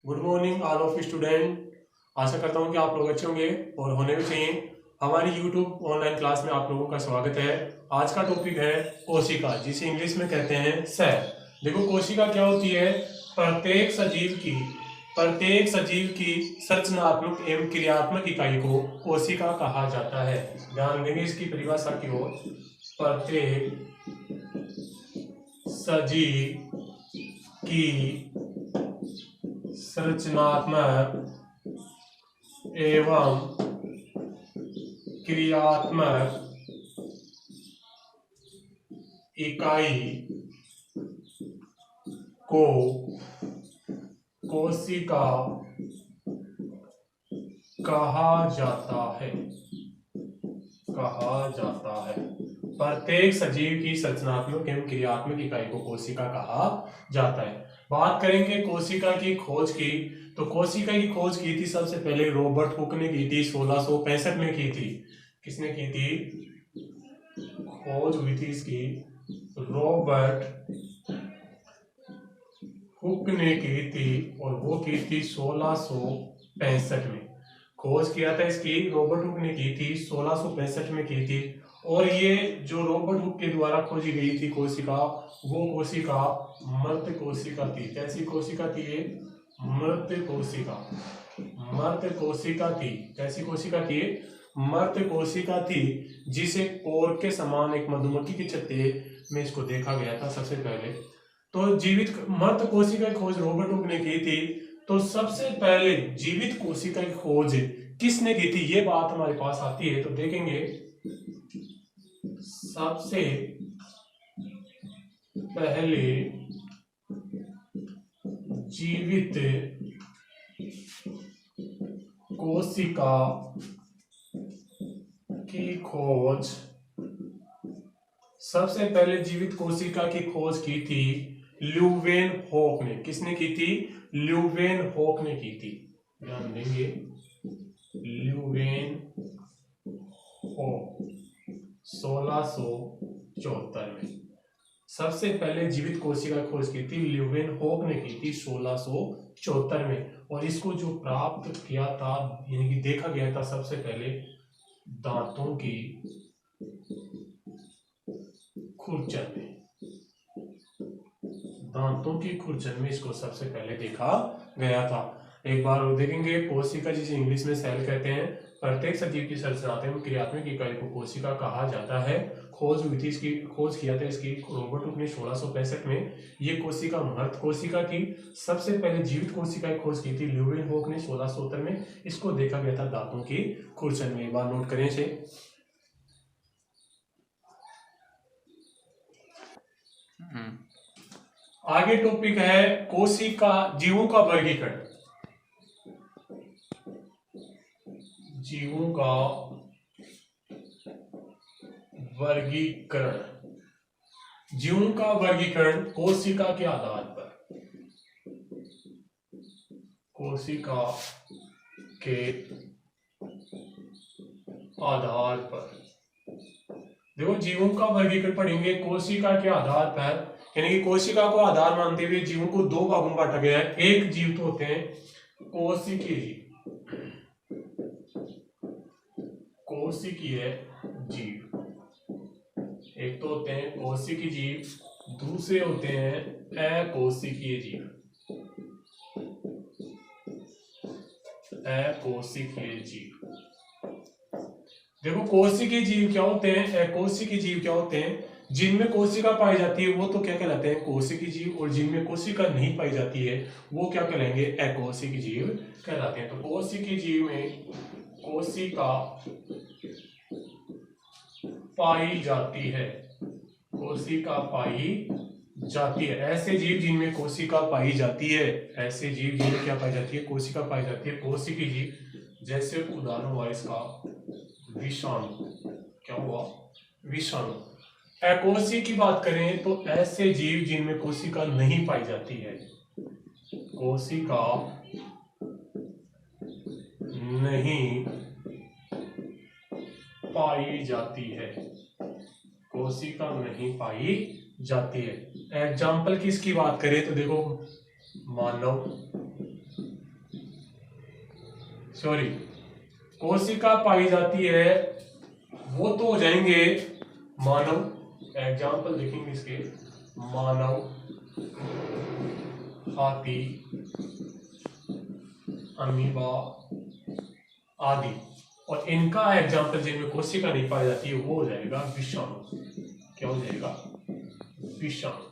Good morning all of student. आशा करता हूँ कि आप लोग अच्छे होंगे और होने भी चाहिए। हमारी यूट्यूब ऑनलाइन क्लास में आप लोगों का स्वागत है। आज का टॉपिक है कोशिका, जिसे इंग्लिश में कहते हैं सेल। देखो कोशिका क्या होती है। प्रत्येक सजीव की संरचनात्मक एवं क्रियात्मक इकाई को कोशिका कहा जाता है। ध्यान देंगे इसकी परिभाषा की ओर। प्रत्येक सजीव की संरचनात्मक एवं क्रियात्मक इकाई को कोशिका कहा जाता है। प्रत्येक सजीव की संरचनात्मक एवं क्रियात्मक इकाई को कोशिका कहा जाता है। बात करेंगे कोशिका की खोज की, तो कोशिका की खोज की थी सबसे पहले रॉबर्ट हुक ने की थी, 1665 में की थी। किसने की थी? खोज हुई थी इसकी रॉबर्ट हुक ने की थी और वो की थी 1665 में। खोज किया था इसकी रॉबर्ट हुक ने की थी, 1665 में की थी। और ये जो रॉबर्ट हुक के द्वारा खोजी गई थी कोशिका, वो कोशिका मृत कोशिका थी। कैसी कोशिका थी ये? मृत कोशिका। कैसी कोशिका थी? मृत कोशिका थी, जिसे कोर के समान एक मधुमक्खी के छत्ते में इसको देखा गया था सबसे पहले। तो जीवित मृत कोशिका की खोज रॉबर्ट हुक ने की थी। तो सबसे पहले जीवित कोशिका की खोज किसने की थी, ये बात हमारे पास आती है। तो देखेंगे सबसे पहले जीवित कोशिका की खोज, सबसे पहले जीवित कोशिका की खोज की थी ल्यूवेनहॉक ने। किसने की थी? ल्यूवेनहॉक ने की थी। ध्यान देंगे, ल्यूवेनहॉक 1674 में सबसे पहले जीवित कोशिका खोज की थी ल्यूवेनहॉक ने की थी 1674 में। और इसको जो प्राप्त किया था, यानी कि देखा गया था सबसे पहले दांतों की खुरचन में इसको सबसे पहले देखा गया था। एक बार और देखेंगे कोशिका, जिसे इंग्लिश में सेल कहते हैं। प्रत्येक सजीव की संरचनात्मक क्रियात्मक इकाई को कोशिका कहा जाता है। खोज हुई थी इसकी, खोज किया था इसकी रॉबर्ट हुक ने 1665 में। ये कोशिका मृत कोशिका थी। सबसे पहले जीवित कोशिका की खोज की थी ल्यूवेनहॉक ने 1670 में। इसको देखा गया था दांतों की खुरचन में। एक बार नोट करें इसे। आगे टॉपिक है कोशिका जीवों का वर्गीकरण। जीवों का वर्गीकरण कोशिका के आधार पर। देखो जीवों का वर्गीकरण पढ़ेंगे कोशिका के आधार पर, यानी कि कोशिका को आधार मानते हुए जीवों को दो भागों में बांटा गया है। एक जीव तो होते हैं कोशिकीय जीव, एक तो होते हैं कोशिकीय जीव, दूसरे होते हैं अकोशिकीय जीव। देखो कोशिकीय जीव क्या होते हैं, अकोशिकीय जीव क्या होते हैं? जिनमें कोशिका पाई जाती है वो तो क्या कहलाते हैं? कोशिकीय जीव। और जिनमें कोशिका नहीं पाई जाती है वो क्या कहलाएंगे? अकोशिकीय जीव कहलाते हैं। तो कोशिकीय जीव में कोशिका पाई जाती है। ऐसे जीव जिनमें कोशिका पाई जाती है, क्या पाई जाती है? कोशिका पाई जाती है, कोशिकीय जीव। जैसे उदाहरण हुआ इसका विषाणु। क्या हुआ? विषाणु। अकोशिकीय की बात करें तो ऐसे जीव जिनमें कोशिका नहीं पाई जाती है, कोशिका नहीं पाई जाती है। एग्जाम्पल किसकी बात करें तो देखो मानव, सॉरी, कोशिका पाई जाती है वो तो हो जाएंगे मानव, एग्जाम्पल देखेंगे इसके, मानव, हाथी, अमीबा आदि। और इनका एग्जाम्पल जिनमें कोशिका नहीं पाई जाती है वो हो जाएगा विषाणु। क्या हो जाएगा? विषाणु।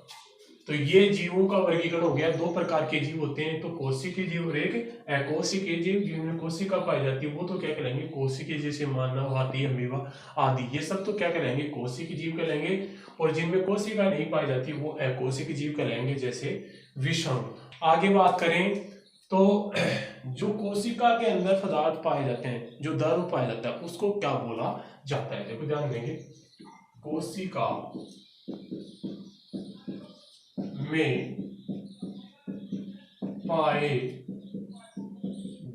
तो ये जीवों का वर्गीकरण हो गया। 2 प्रकार के जीव होते हैं, तो कोशिकीय जीव और एक अकोशिकीय जीव। जिनमें कोशिका पाई जाती है वो तो क्या कहलाएंगे? कोशिकीय, जैसे मानव, हाथी, अमीबा आदि, ये सब तो क्या कहलाएंगे? कोशिकीय जीव कहलाएंगे। और जिनमें कोशिका नहीं पाई जाती वो अकोशिकीय जीव कहलाएंगे, जैसे विषाणु। आगे बात करें तो जो कोशिका के अंदर पदार्थ पाए जाते हैं, जो द्रव पाया जाता है, उसको क्या बोला जाता है? देखो ध्यान देंगे, कोशिका में पाए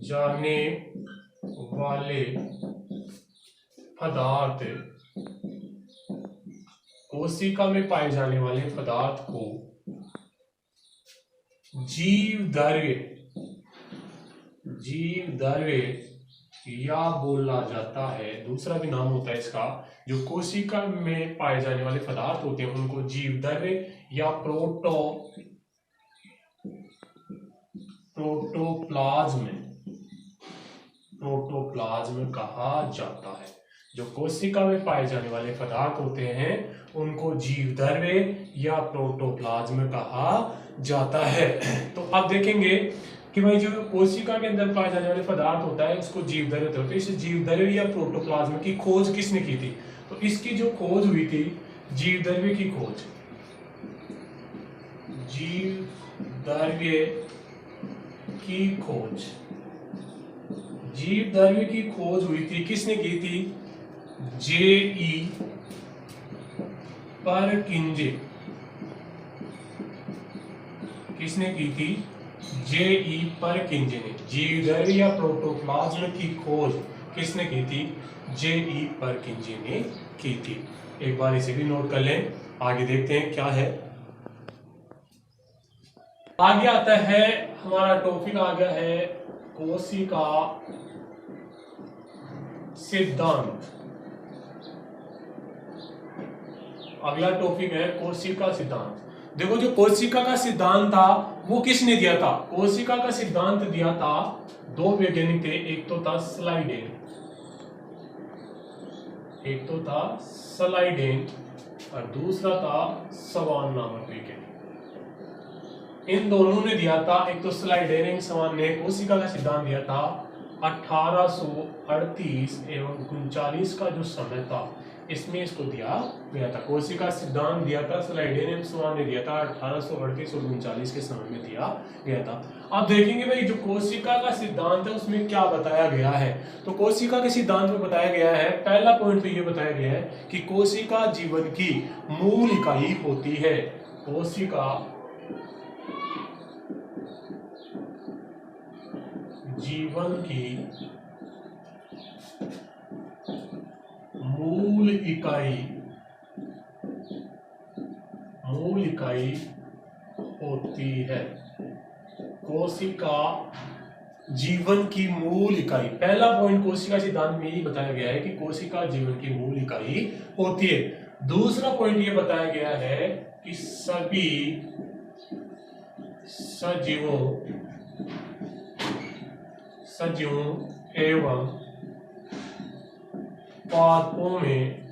जाने वाले पदार्थ, कोशिका में पाए जाने वाले पदार्थ को जीव द्रव्य या बोला जाता है। दूसरा भी नाम होता है इसका, जो कोशिका में पाए जाने वाले पदार्थ होते हैं उनको जीव द्रव्य या प्रोटोप्लाज्म कहा जाता है। जो कोशिका में पाए जाने वाले पदार्थ होते हैं उनको जीव द्रव्य या प्रोटोप्लाज्म कहा जाता है। तो अब देखेंगे कि भाई जो कोशिका के अंदर पाए जाने वाले पदार्थ होता है उसको जीव द्रव्य होता है। तो इस जीव द्रव्य या प्रोटोप्लाज्म की खोज किसने की थी? तो इसकी जो खोज हुई थी, जीव द्रव्य की खोज, जीव द्रव्य की खोज हुई थी। किसने की थी? J.E. परकिंजे। किसने की थी? J.E. परकिंजे ने। जीव द्रव्य या प्रोटोप्लाज्म की खोज किसने की थी? J.E. परकिंजे ने की थी। एक बार इसे भी नोट कर लें। आगे देखते हैं क्या है। आगे आता है हमारा टॉपिक, आ गया है कोशिका सिद्धांत। अगला टॉपिक है कोशिका सिद्धांत। देखो, जो कोशिका का सिद्धांत था वो किसने दिया था? कोशिका का सिद्धांत दिया था 2 वैज्ञानिक थे। एक तो था स्लाइडेन और दूसरा था सवान नामक वैज्ञानिक। इन दोनों ने दिया था, एक तो स्लाइडेन एक सवान ने कोशिका का सिद्धांत दिया था 1838 एवं 39 का जो समय था इसमें इसको दिया गया था। कोशिका सिद्धांत दिया था स्लाइडेन एवं सवान ने दिया था 1838 और 39 के समय में दिया गया था। अब देखेंगे भाई जो कोशिका का सिद्धांत है उसमें क्या बताया गया है। तो कोशिका के सिद्धांत में बताया गया है, पहला पॉइंट तो ये बताया गया है कि कोशिका जीवन की मूल इकाई होती है। कोशिका जीवन की मूल इकाई होती है। कोशिका जीवन की मूल इकाई, पहला पॉइंट कोशिका सिद्धांत में यही बताया गया है कि कोशिका जीवन की मूल इकाई होती है। दूसरा पॉइंट ये बताया गया है कि सभी सजीवों एवं पादपों में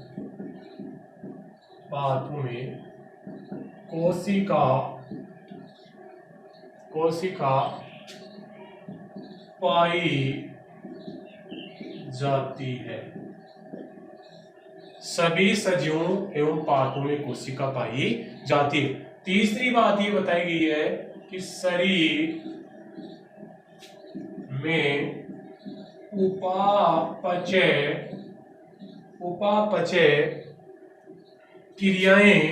कोशिका पाई जाती है। सभी सजीवों एवं पादपों में कोशिका पाई जाती है। तीसरी बात ये बताई गई है कि शरीर में उपापचय क्रियाएं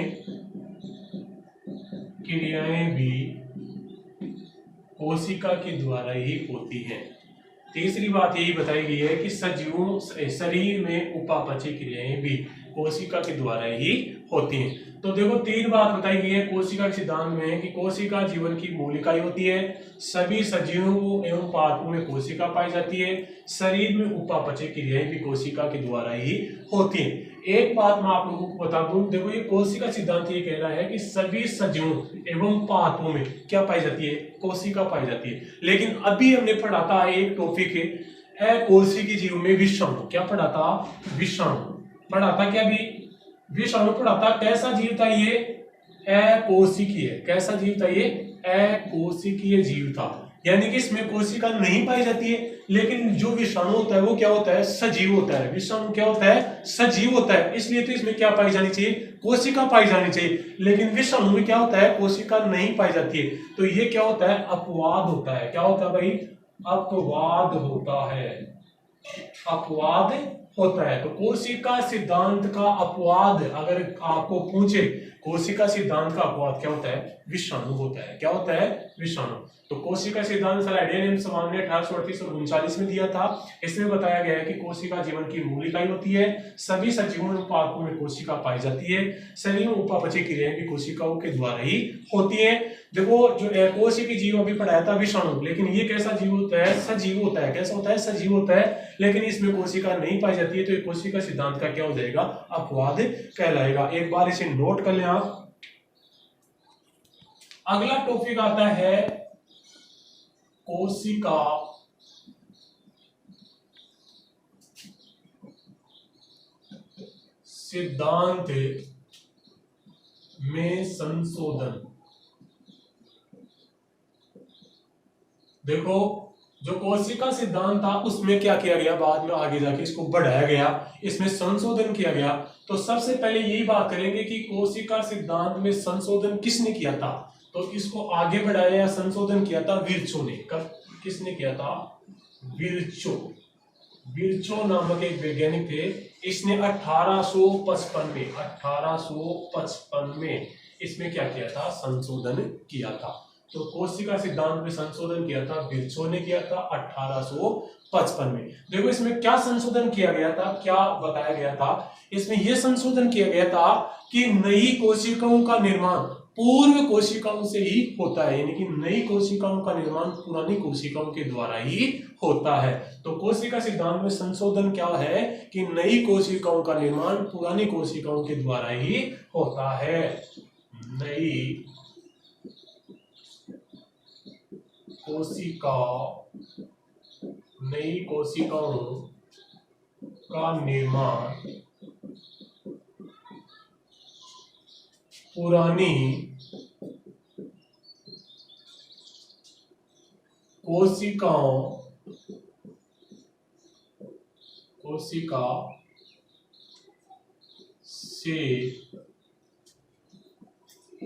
भी कोशिका के द्वारा ही होती हैं। तीसरी बात यही बताई गई है कि शरीर में उपापचय क्रियाएं भी कोशिका के द्वारा ही होती हैं। तो देखो 3 बात बताई गई है कोशिका के सिद्धांत में कि कोशिका जीवन की मूल इकाई होती है, सभी सजीवों एवं पादपों में कोशिका पाई जाती है, शरीर में उपापचय क्रियाएं भी कोशिका के द्वारा ही होती है। एक बात मैं आप लोगों को बता दूं, देखो ये कोशिका सिद्धांत ये कह रहा है कि सभी सजीवों एवं पादपों में क्या पाई जाती है, कोशिका पाई जाती है। लेकिन अभी हमने पढ़ा था एक टॉपिक है अकोशिकी जीव में विषाणु, क्या पढ़ा था, विषाणु पढ़ा था, क्या भी विषाणु पढ़ा था। कैसा जीव था ये, अकोशिकीय, कैसा जीव था ये, अकोशिकीय जीव था, यानी कि इसमें कोशिका नहीं पाई जाती है। लेकिन जो विषाणु होता है वो क्या होता है, सजीव होता है। विषाणु क्या होता है, सजीव होता है, इसलिए तो इसमें क्या पाई जानी चाहिए, कोशिका पाई जानी चाहिए। लेकिन विषाणु में क्या होता है, कोशिका नहीं पाई जाती है। तो ये क्या होता है, अपवाद होता है। क्या होता है भाई, अपवाद होता है, अपवाद होता है। तो कोशिका सिद्धांत का अपवाद अगर आपको पूछे, कोशिका सिद्धांत का अपवाद क्या होता है, विषाणु होता है। क्या होता है, विषाणु। तो कोशिका सिद्धांत सर एडेनियम समान ने 1838 और 39 में दिया था। इसमें बताया गया है कि कोशिका जीवन की मूल इकाई होती है, सभी सजीवों और पादपों में कोशिका पाई जाती है, शरीर में उपापचय क्रियाएं भी कोशिकाओं के द्वारा ही होती है। देखो जो कोशिकी जीव अभी पढ़ाया था विषाणु, लेकिन ये कैसा जीव होता है, सजीव होता है। कैसा होता है, सजीव होता है, लेकिन इसमें कोशिका नहीं पाई जाती है। तो ये कोशिका सिद्धांत का क्या हो जाएगा, अपवाद कहलाएगा। एक बार इसे नोट कर लें आप। अगला टॉपिक आता है कोशिका सिद्धांत में संशोधन। देखो जो कोशिका सिद्धांत था उसमें क्या किया गया, बाद में आगे जाके इसको बढ़ाया गया, इसमें संशोधन किया गया। तो सबसे पहले यही बात करेंगे कि कोशिका सिद्धांत में संशोधन किसने किया था। तो इसको आगे बढ़ाया या संशोधन किया था विर्चो ने। कब, किसने किया था, विर्चो। विर्चो नामक एक वैज्ञानिक थे। इसने 1855 में इसमें क्या किया था, संशोधन किया था। तो कोशिका सिद्धांत में संशोधन किया था विर्चो ने, किया था 1855 में। देखो इसमें क्या संशोधन किया गया था, क्या बताया गया था। इसमें यह संशोधन किया गया था कि नई कोशिकाओं का निर्माण पूर्व कोशिकाओं से ही होता है, यानी कि नई कोशिकाओं का निर्माण पुरानी कोशिकाओं के द्वारा ही होता है। तो कोशिका सिद्धांत में संशोधन क्या है कि नई कोशिकाओं का निर्माण पुरानी कोशिकाओं के द्वारा ही होता है। नई कोशिकाओं का निर्माण पुरानी कोशिका से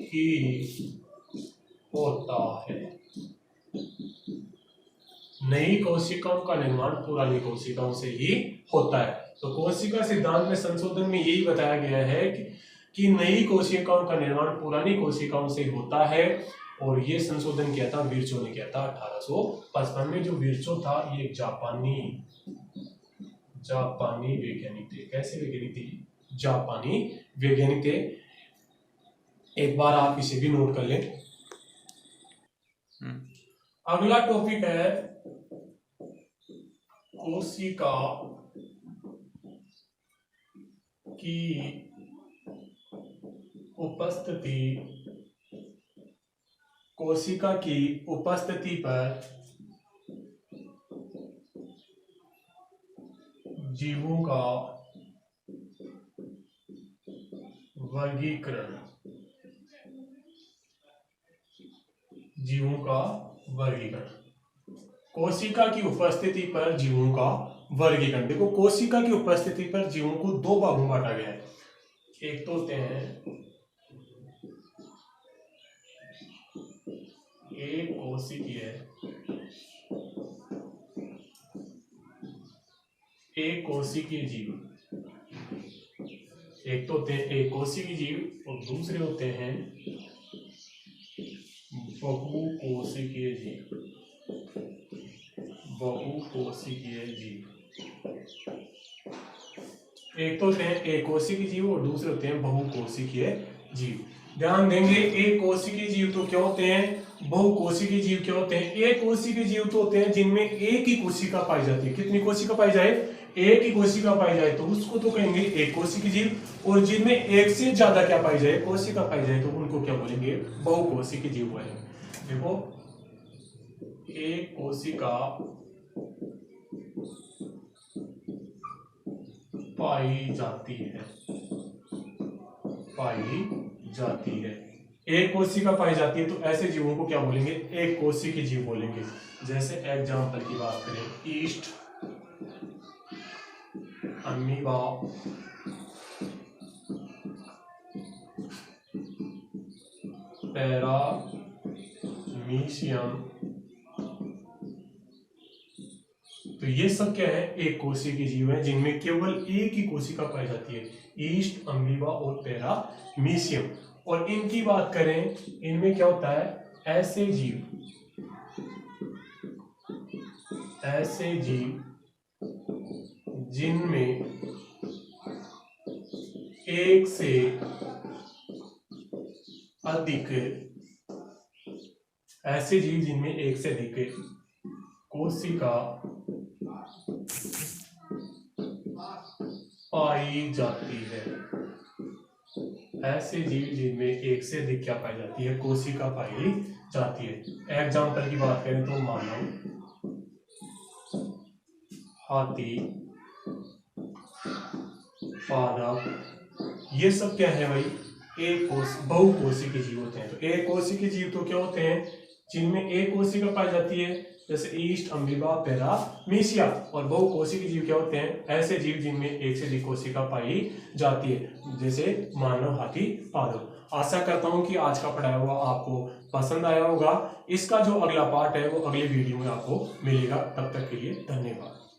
ही होता है। नई कोशिकाओं का निर्माण पुरानी कोशिकाओं से ही होता है। तो कोशिका सिद्धांत में संशोधन में यही बताया गया है कि नई कोशिकाओं का निर्माण पुरानी कोशिकाओं से होता है। और ये संशोधन किया था विर्चो ने, किया था 1855 में। जो विर्चो था ये जापानी वैज्ञानिक थे। कैसे वैज्ञानिक थे, जापानी वैज्ञानिक थे। एक बार आप इसे भी नोट कर लें। अगला टॉपिक है कोशिका की उपस्थिति। कोशिका की उपस्थिति पर जीवों का वर्गीकरण। जीवों का वर्गीकरण, कोशिका की उपस्थिति पर जीवों का वर्गीकरण। देखो कोशिका की उपस्थिति पर जीवों को दो भागों में बांटा गया है। एक तो होते हैं एक कोशिकीय जीव। एक तो होते हैं एक कोशिकीय जीव और दूसरे होते हैं बहुकोशिकीय जीव। बहुकोशिकीय जीव। एक तो होते हैं एककोशिकीय जीव और दूसरे होते हैं बहुकोशिकीय जीव। ध्यान देंगे, एककोशिकीय जीव तो क्या होते हैं, बहुकोशिकीय जीव क्या होते हैं। एक कोशिकीय जीव तो होते हैं जिनमें एक ही कोशिका पाई जाती है। कितनी कोशिका पाई जाए, एक ही कोशिका पाई जाए तो उसको तो कहेंगे एक कोशिकीय जीव। और जिनमें एक से ज्यादा क्या पाई जाए, कोशिका पाई जाए, तो उनको क्या बोलेंगे, बहुकोशिकीय जीव बोलेंगे। देखो, एक कोशिका पाई जाती है, एक कोशिका पाई जाती है, तो ऐसे जीवों को क्या बोलेंगे, एक कोशिकीय जीव बोलेंगे। जैसे एग्जांपल की बात करें, ईस्ट, अमीबा, पैरामीशियम, तो ये सब क्या है, एक कोशिकीय जीव है जिनमें केवल एक ही कोशिका पाई जाती है। ईस्ट, अमीबा और पैरामीशियम। और इनकी बात करें, इनमें क्या होता है, ऐसे जीव जिनमें एक से अधिक, ऐसे जीव जिनमें एक से अधिक कोशिका पाई जाती है। ऐसे जीव जिनमें एक से अधिक क्या पाई जाती है, कोशिका पाई जाती है। एग्जाम्पल की बात करें तो मानव, हाथी, पादप, ये सब क्या है भाई, बहुकोशिकीय जीव होते हैं। तो एक कोशिकीय जीव तो क्या होते हैं, जिनमें एक कोशिका पाई जाती है, जैसे ईस्ट, अमीबा, पैरामीशिया। और बहुकोशिकीय जीव क्या होते हैं, ऐसे जीव जिनमें एक से अधिक कोशिका पाई जाती है, जैसे मानव, हाथी, पादप। आशा करता हूं कि आज का पढ़ाया हुआ आपको पसंद आया होगा। इसका जो अगला पार्ट है वो अगले वीडियो में आपको मिलेगा। तब तक के लिए धन्यवाद।